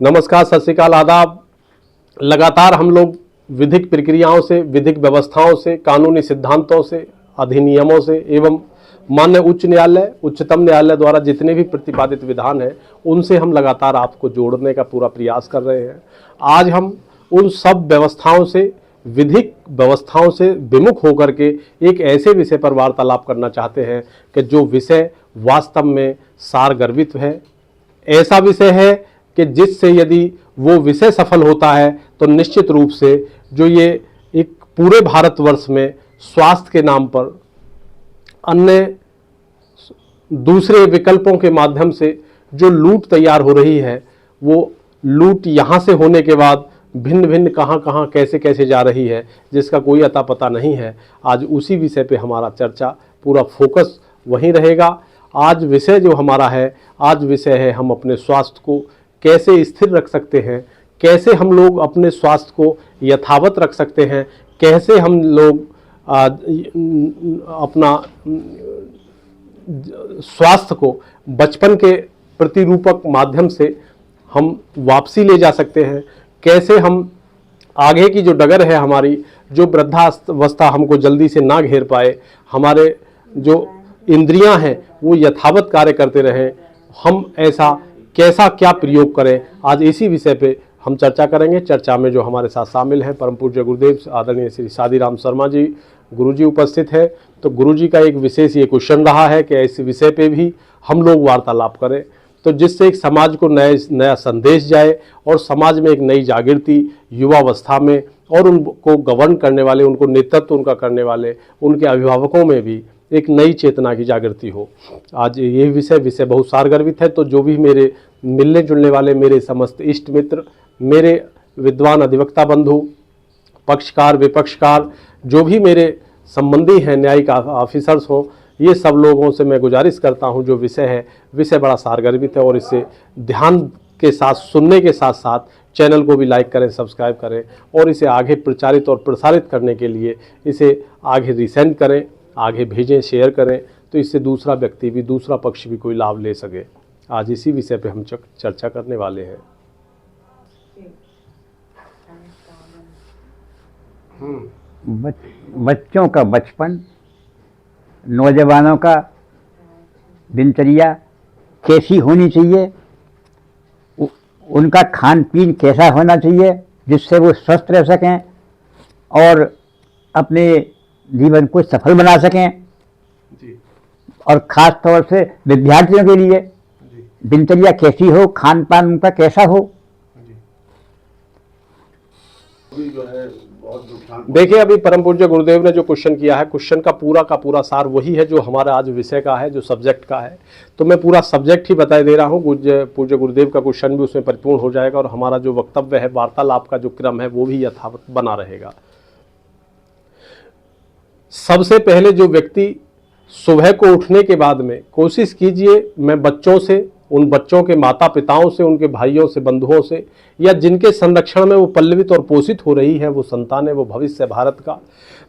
नमस्कार, सत श्री अकाल, आदाब। लगातार हम लोग विधिक प्रक्रियाओं से, विधिक व्यवस्थाओं से, कानूनी सिद्धांतों से, अधिनियमों से एवं माननीय उच्च न्यायालय, उच्चतम न्यायालय द्वारा जितने भी प्रतिपादित विधान हैं उनसे हम लगातार आपको जोड़ने का पूरा प्रयास कर रहे हैं। आज हम उन सब व्यवस्थाओं से, विधिक व्यवस्थाओं से विमुख होकर के एक ऐसे विषय पर वार्तालाप करना चाहते हैं कि जो विषय वास्तव में सारगर्भित है, ऐसा विषय है कि जिससे यदि वो विषय सफल होता है तो निश्चित रूप से जो ये एक पूरे भारतवर्ष में स्वास्थ्य के नाम पर अन्य दूसरे विकल्पों के माध्यम से जो लूट तैयार हो रही है, वो लूट यहाँ से होने के बाद भिन्न भिन्न कहाँ कहाँ कैसे कैसे जा रही है, जिसका कोई अता पता नहीं है। आज उसी विषय पे हमारा चर्चा, पूरा फोकस वहीं रहेगा। आज विषय जो हमारा है, आज विषय है हम अपने स्वास्थ्य को कैसे स्थिर रख सकते हैं, कैसे हम लोग अपने स्वास्थ्य को यथावत रख सकते हैं, कैसे हम लोग अपना स्वास्थ्य को बचपन के प्रतिरूपक माध्यम से हम वापसी ले जा सकते हैं, कैसे हम आगे की जो डगर है हमारी, जो वृद्धावस्था हमको जल्दी से ना घेर पाए, हमारे जो इंद्रियां हैं वो यथावत कार्य करते रहें, हम ऐसा कैसा क्या प्रयोग करें, आज इसी विषय पे हम चर्चा करेंगे। चर्चा में जो हमारे साथ शामिल हैं परम पूज्य गुरुदेव आदरणीय श्री सादीराम शर्मा जी गुरुजी उपस्थित है। तो गुरुजी का एक विशेष ये क्वेश्चन रहा है कि इस विषय पे भी हम लोग वार्तालाप करें, तो जिससे एक समाज को नया संदेश जाए और समाज में एक नई जागृति युवावस्था में, और उनको गवर्न करने वाले, उनको नेतृत्व उनका करने वाले, उनके अभिभावकों में भी एक नई चेतना की जागृति हो। आज ये विषय बहुत सारगर्भित है। तो जो भी मेरे मिलने जुलने वाले मेरे समस्त इष्ट मित्र, मेरे विद्वान अधिवक्ता बंधु, पक्षकार विपक्षकार, जो भी मेरे संबंधी हैं, न्यायिक ऑफिसर्स हों, ये सब लोगों से मैं गुजारिश करता हूं, जो विषय है, विषय बड़ा सारगर्भित है और इसे ध्यान के साथ सुनने के साथ साथ चैनल को भी लाइक करें, सब्सक्राइब करें और इसे आगे प्रचारित और प्रसारित करने के लिए इसे आगे रिसेंड करें, आगे भेजें, शेयर करें, तो इससे दूसरा व्यक्ति भी, दूसरा पक्ष भी कोई लाभ ले सके। आज इसी विषय पे हम चर्चा करने वाले हैं। बच्चों का बचपन, नौजवानों का दिनचर्या कैसी होनी चाहिए, उनका खान पीन कैसा होना चाहिए जिससे वो स्वस्थ रह सकें और अपने जीवन को सफल बना सकें जी। और ख़ास तौर से विद्यार्थियों के लिए दिनचर्या कैसी हो, खान पान उनका कैसा हो जी। जो है देखिए, अभी परम पूज्य गुरुदेव ने जो क्वेश्चन किया है, क्वेश्चन का पूरा सार वही है जो हमारा आज विषय का है, जो सब्जेक्ट का है। तो मैं पूरा सब्जेक्ट ही बताए दे रहा हूँ। पूज्य गुरुदेव का क्वेश्चन भी उसमें परिपूर्ण हो जाएगा और हमारा जो वक्तव्य है, वार्तालाप का जो क्रम है, वो भी यथावत बना रहेगा। सबसे पहले जो व्यक्ति सुबह को उठने के बाद में कोशिश कीजिए, मैं बच्चों से, उन बच्चों के माता पिताओं से, उनके भाइयों से, बंधुओं से, या जिनके संरक्षण में वो पल्लवित और पोषित हो रही है, वो संतान है, वो भविष्य भारत का,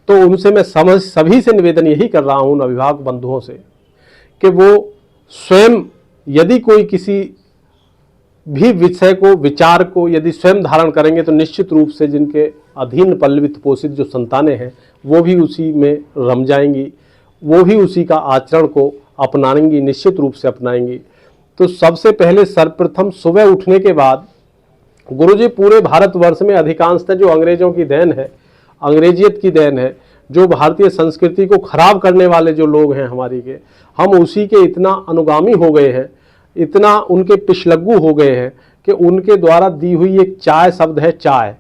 तो उनसे मैं सभी से निवेदन यही कर रहा हूँ, उन अभिभावक बंधुओं से, कि वो स्वयं यदि कोई किसी भी विषय को, विचार को यदि स्वयं धारण करेंगे तो निश्चित रूप से जिनके अधीन पल्लवित पोषित जो संतानें हैं वो भी उसी में रम जाएंगी, वो भी उसी का आचरण को अपनाएंगी, निश्चित रूप से अपनाएंगी। तो सबसे पहले सर्वप्रथम सुबह उठने के बाद, गुरुजी पूरे भारतवर्ष में अधिकांशतः जो अंग्रेजों की देन है, अंग्रेजियत की देन है, जो भारतीय संस्कृति को खराब करने वाले जो लोग हैं हमारी के, हम उसी के इतना अनुगामी हो गए हैं, इतना उनके पिछलग्गू हो गए हैं कि उनके द्वारा दी हुई एक चाय शब्द है, चाय,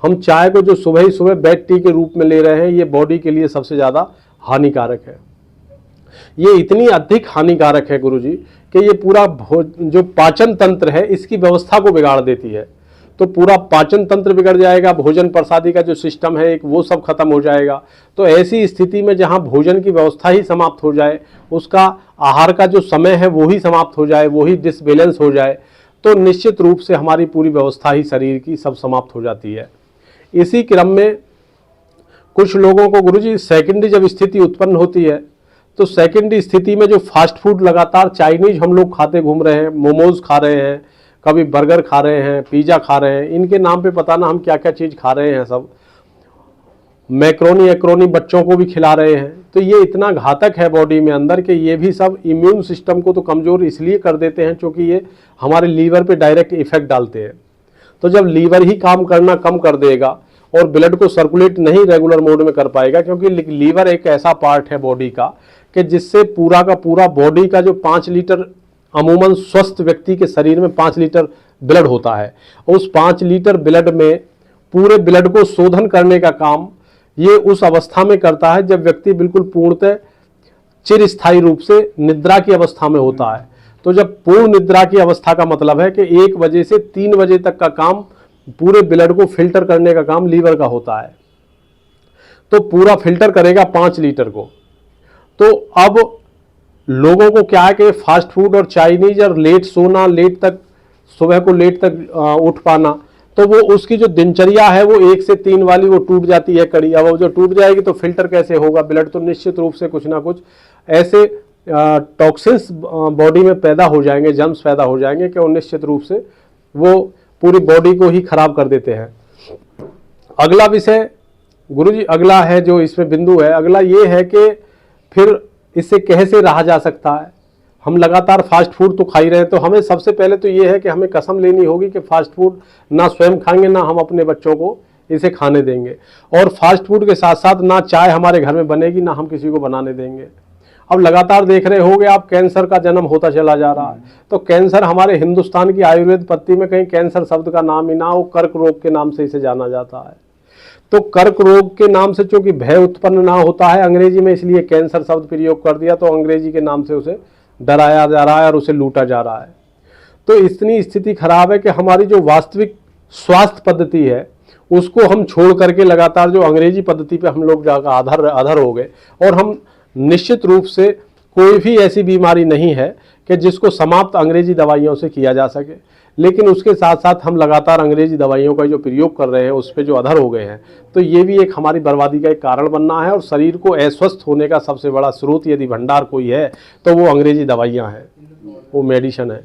हम चाय को जो सुबह ही सुबह बेड टी के रूप में ले रहे हैं, ये बॉडी के लिए सबसे ज़्यादा हानिकारक है। ये इतनी अधिक हानिकारक है गुरुजी कि ये पूरा जो पाचन तंत्र है इसकी व्यवस्था को बिगाड़ देती है। तो पूरा पाचन तंत्र बिगड़ जाएगा, भोजन प्रसादी का जो सिस्टम है एक, वो सब खत्म हो जाएगा। तो ऐसी स्थिति में जहाँ भोजन की व्यवस्था ही समाप्त हो जाए, उसका आहार का जो समय है वो ही समाप्त हो जाए, वो ही डिसबैलेंस हो जाए, तो निश्चित रूप से हमारी पूरी व्यवस्था ही शरीर की सब समाप्त हो जाती है। इसी क्रम में कुछ लोगों को गुरुजी सेकेंडरी जब स्थिति उत्पन्न होती है, तो सेकेंडरी स्थिति में जो फास्ट फूड लगातार चाइनीज हम लोग खाते घूम रहे हैं, मोमोज खा रहे हैं, कभी बर्गर खा रहे हैं, पिज़्ज़ा खा रहे हैं, इनके नाम पे पता ना हम क्या क्या चीज़ खा रहे हैं, सब मैक्रोनी एक्रोनी बच्चों को भी खिला रहे हैं। तो ये इतना घातक है बॉडी में अंदर कि ये भी सब इम्यून सिस्टम को तो कमज़ोर इसलिए कर देते हैं क्योंकि ये हमारे लीवर पे डायरेक्ट इफेक्ट डालते हैं। तो जब लीवर ही काम करना कम कर देगा और ब्लड को सर्कुलेट नहीं रेगुलर मोड में कर पाएगा, क्योंकि लीवर एक ऐसा पार्ट है बॉडी का कि जिससे पूरा का पूरा बॉडी का जो 5 लीटर अमूमन स्वस्थ व्यक्ति के शरीर में 5 लीटर ब्लड होता है, उस 5 लीटर ब्लड में पूरे ब्लड को शोधन करने का काम ये उस अवस्था में करता है जब व्यक्ति बिल्कुल पूर्णतः चिरस्थायी रूप से निद्रा की अवस्था में होता है। तो जब पूर्ण निद्रा की अवस्था का मतलब है कि 1 बजे से 3 बजे तक का काम पूरे ब्लड को फिल्टर करने का काम लीवर का होता है। तो पूरा फिल्टर करेगा 5 लीटर को। तो अब लोगों को क्या है कि फास्ट फूड और चाइनीज और लेट सोना, लेट तक सुबह को लेट तक उठ पाना, तो वो उसकी जो दिनचर्या है वो 1 से 3 वाली वो टूट जाती है कड़ी। अब वो जो टूट जाएगी तो फिल्टर कैसे होगा ब्लड? तो निश्चित रूप से कुछ ना कुछ ऐसे टॉक्सिन्स बॉडी में पैदा हो जाएंगे, जर्म्स पैदा हो जाएंगे कि वो निश्चित रूप से वो पूरी बॉडी को ही खराब कर देते हैं। अगला विषय गुरुजी, अगला है जो इसमें बिंदु है, अगला ये है कि फिर इससे कैसे रहा जा सकता है। हम लगातार फास्ट फूड तो खा ही रहे हैं, तो हमें सबसे पहले तो ये है कि हमें कसम लेनी होगी कि फास्ट फूड ना स्वयं खाएंगे, ना हम अपने बच्चों को इसे खाने देंगे। और फास्ट फूड के साथ साथ ना चाय हमारे घर में बनेगी, ना हम किसी को बनाने देंगे। अब लगातार देख रहे होंगे आप, कैंसर का जन्म होता चला जा रहा है। तो कैंसर हमारे हिंदुस्तान की आयुर्वेद पत्ती में कहीं कैंसर शब्द का नाम ही ना हो, कर्क रोग के नाम से इसे जाना जाता है। तो कर्क रोग के नाम से चूंकि भय उत्पन्न ना होता है अंग्रेजी में, इसलिए कैंसर शब्द प्रयोग कर दिया, तो अंग्रेजी के नाम से उसे डराया जा रहा है और उसे लूटा जा रहा है। तो इतनी स्थिति खराब है कि हमारी जो वास्तविक स्वास्थ्य पद्धति है उसको हम छोड़ करके लगातार जो अंग्रेजी पद्धति पे हम लोग जाकर अधर हो गए। और हम निश्चित रूप से कोई भी ऐसी बीमारी नहीं है कि जिसको समाप्त अंग्रेजी दवाइयों से किया जा सके, लेकिन उसके साथ साथ हम लगातार अंग्रेजी दवाइयों का जो प्रयोग कर रहे हैं उस पर जो अधर हो गए हैं, तो ये भी एक हमारी बर्बादी का एक कारण बनना है। और शरीर को अस्वस्थ होने का सबसे बड़ा स्रोत यदि भंडार कोई है तो वो अंग्रेजी दवाइयाँ हैं, वो मेडिसिन है।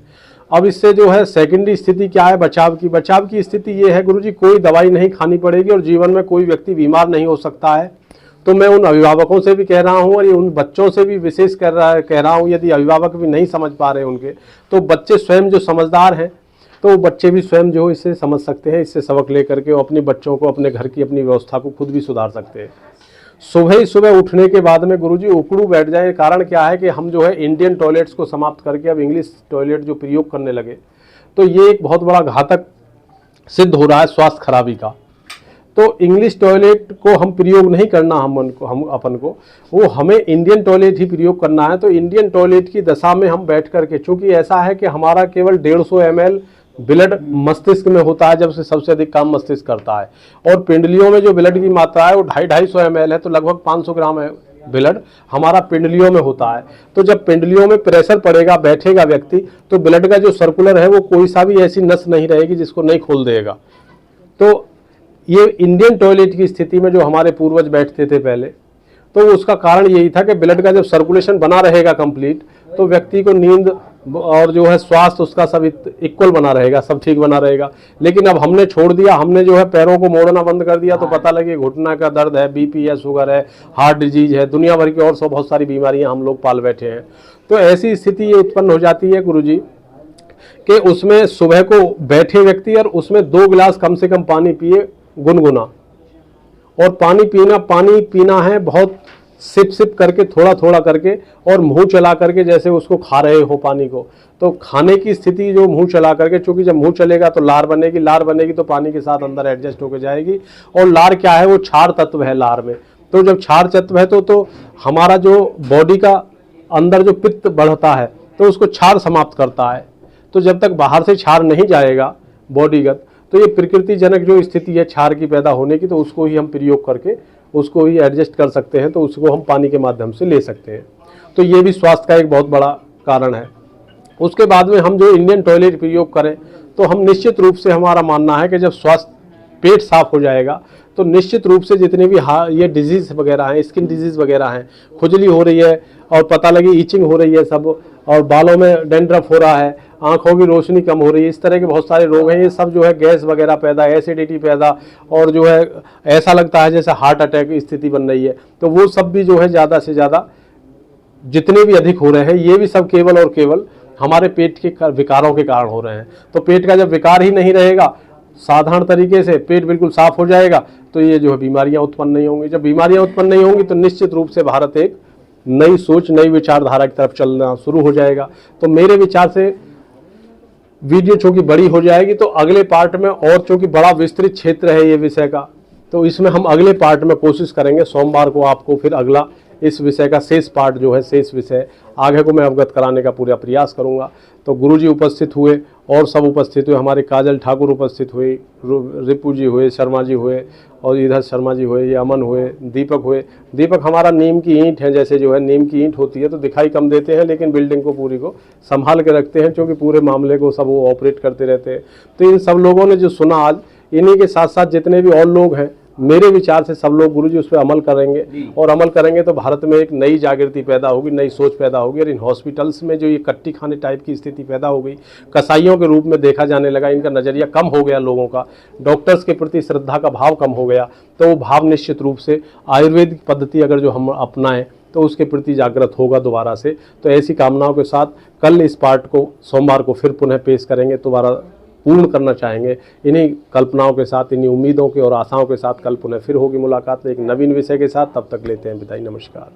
अब इससे जो है सेकेंडरी स्थिति क्या है बचाव की? बचाव की स्थिति ये है गुरुजी, कोई दवाई नहीं खानी पड़ेगी और जीवन में कोई व्यक्ति बीमार नहीं हो सकता है। तो मैं उन अभिभावकों से भी कह रहा हूँ और ये उन बच्चों से भी विशेष कह रहा हूँ, यदि अभिभावक भी नहीं समझ पा रहे उनके, तो बच्चे स्वयं जो समझदार हैं तो वो बच्चे भी स्वयं जो इससे समझ सकते हैं, इससे सबक लेकर के अपने बच्चों को, अपने घर की अपनी व्यवस्था को खुद भी सुधार सकते हैं। सुबह ही सुबह उठने के बाद में गुरुजी उकड़ू बैठ जाए। कारण क्या है कि हम जो है इंडियन टॉयलेट्स को समाप्त करके अब इंग्लिश टॉयलेट जो प्रयोग करने लगे, तो ये एक बहुत बड़ा घातक सिद्ध हो रहा है स्वास्थ्य खराबी का। तो इंग्लिश टॉयलेट को हम प्रयोग नहीं करना, हम अपन को वो हमें इंडियन टॉयलेट ही प्रयोग करना है। तो इंडियन टॉयलेट की दशा में हम बैठ करके, चूंकि ऐसा है कि हमारा केवल 150 ml ब्लड मस्तिष्क में होता है, जब से सबसे अधिक काम मस्तिष्क करता है, और पिंडलियों में जो ब्लड की मात्रा है वो 250 ml है, तो लगभग 500 ग्राम है ब्लड हमारा पिंडलियों में होता है। तो जब पिंडलियों में प्रेशर पड़ेगा, बैठेगा व्यक्ति, तो ब्लड का जो सर्कुलर है वो कोई सा भी ऐसी नस नहीं रहेगी जिसको नहीं खोल देगा। तो ये इंडियन टॉयलेट की स्थिति में जो हमारे पूर्वज बैठते थे पहले, तो उसका कारण यही था कि ब्लड का जब सर्कुलेशन बना रहेगा कंप्लीट, तो व्यक्ति को नींद और जो है स्वास्थ्य उसका सब इक्वल बना रहेगा, सब ठीक बना रहेगा। लेकिन अब हमने छोड़ दिया, हमने जो है पैरों को मोड़ना बंद कर दिया, तो पता लगे घुटना का दर्द है, बीपी है, शुगर है, हार्ट डिजीज है, दुनिया भर की और सब बहुत सारी बीमारियां हम लोग पाल बैठे हैं। तो ऐसी स्थिति ये उत्पन्न हो जाती है गुरुजी कि उसमें सुबह को बैठे व्यक्ति और उसमें 2 गिलास कम से कम पानी पिए गुनगुना। और पानी पीना है बहुत सिप सिप करके, थोड़ा थोड़ा करके, और मुंह चला करके, जैसे उसको खा रहे हो पानी को। तो खाने की स्थिति जो मुंह चला करके, चूंकि जब मुंह चलेगा तो लार बनेगी तो पानी के साथ अंदर एडजस्ट होकर जाएगी। और लार क्या है? वो क्षार तत्व है लार में। तो जब क्षार तत्व है तो हमारा जो बॉडी का अंदर जो पित्त बढ़ता है तो उसको क्षार समाप्त करता है। तो जब तक बाहर से क्षार नहीं जाएगा बॉडीगत, तो ये प्रकृति जनक जो स्थिति है क्षार की पैदा होने की, तो उसको ही हम प्रयोग करके उसको ही एडजस्ट कर सकते हैं। तो उसको हम पानी के माध्यम से ले सकते हैं। तो ये भी स्वास्थ्य का एक बहुत बड़ा कारण है। उसके बाद में हम जो इंडियन टॉयलेट प्रयोग करें, तो हम निश्चित रूप से, हमारा मानना है कि जब स्वास्थ्य पेट साफ हो जाएगा तो निश्चित रूप से जितने भी ये डिजीज वगैरह हैं, स्किन डिजीज वगैरह हैं, खुजली हो रही है और पता लगी ईचिंग हो रही है सब, और बालों में डेंड्रफ हो रहा है, आंखों की रोशनी कम हो रही है, इस तरह के बहुत सारे रोग हैं। ये सब जो है गैस वगैरह पैदा, एसिडिटी पैदा, और जो है ऐसा लगता है जैसे हार्ट अटैक की स्थिति बन रही है। तो वो सब भी जो है ज़्यादा से ज़्यादा जितने भी अधिक हो रहे हैं, ये भी सब केवल और केवल हमारे पेट के विकारों के कारण हो रहे हैं। तो पेट का जब विकार ही नहीं रहेगा, साधारण तरीके से पेट बिल्कुल साफ हो जाएगा, तो ये जो है बीमारियां उत्पन्न नहीं होंगी। जब बीमारियां उत्पन्न नहीं होंगी तो निश्चित रूप से भारत एक नई सोच, नई विचारधारा की तरफ चलना शुरू हो जाएगा। तो मेरे विचार से वीडियो चूंकि बड़ी हो जाएगी, तो अगले पार्ट में, और चूंकि बड़ा विस्तृत क्षेत्र है ये विषय का, तो इसमें हम अगले पार्ट में कोशिश करेंगे सोमवार को आपको फिर अगला इस विषय का शेष पार्ट जो है, शेष विषय आगे को मैं अवगत कराने का पूरा प्रयास करूंगा। तो गुरुजी उपस्थित हुए और सब उपस्थित हुए, हमारे काजल ठाकुर उपस्थित हुए, रिपू जी हुए, शर्मा जी हुए, और इधर शर्मा जी हुए, ये अमन हुए, दीपक हुए। दीपक हमारा नीम की ईंट है, जैसे जो है नीम की ईंट होती है तो दिखाई कम देते हैं, लेकिन बिल्डिंग को पूरी को संभाल के रखते हैं, क्योंकि पूरे मामले को सब वो ऑपरेट करते रहते हैं। तो इन सब लोगों ने जो सुना आज, इन्हीं के साथ साथ जितने भी और लोग हैं, मेरे विचार से सब लोग गुरुजी उस पर अमल करेंगे, और अमल करेंगे तो भारत में एक नई जागृति पैदा होगी, नई सोच पैदा होगी। और इन हॉस्पिटल्स में जो ये कट्टी खाने टाइप की स्थिति पैदा हो गई, कसाईयों के रूप में देखा जाने लगा, इनका नज़रिया कम हो गया, लोगों का डॉक्टर्स के प्रति श्रद्धा का भाव कम हो गया, तो वो भाव निश्चित रूप से आयुर्वेदिक पद्धति अगर जो हम अपनाएं तो उसके प्रति जागृत होगा दोबारा से। तो ऐसी कामनाओं के साथ कल इस पार्ट को सोमवार को फिर पुनः पेश करेंगे, दोबारा पूर्ण करना चाहेंगे। इन्हीं कल्पनाओं के साथ, इन्हीं उम्मीदों के और आशाओं के साथ कल पुनः फिर होगी मुलाकात एक नवीन विषय के साथ। तब तक लेते हैं विदाई, नमस्कार।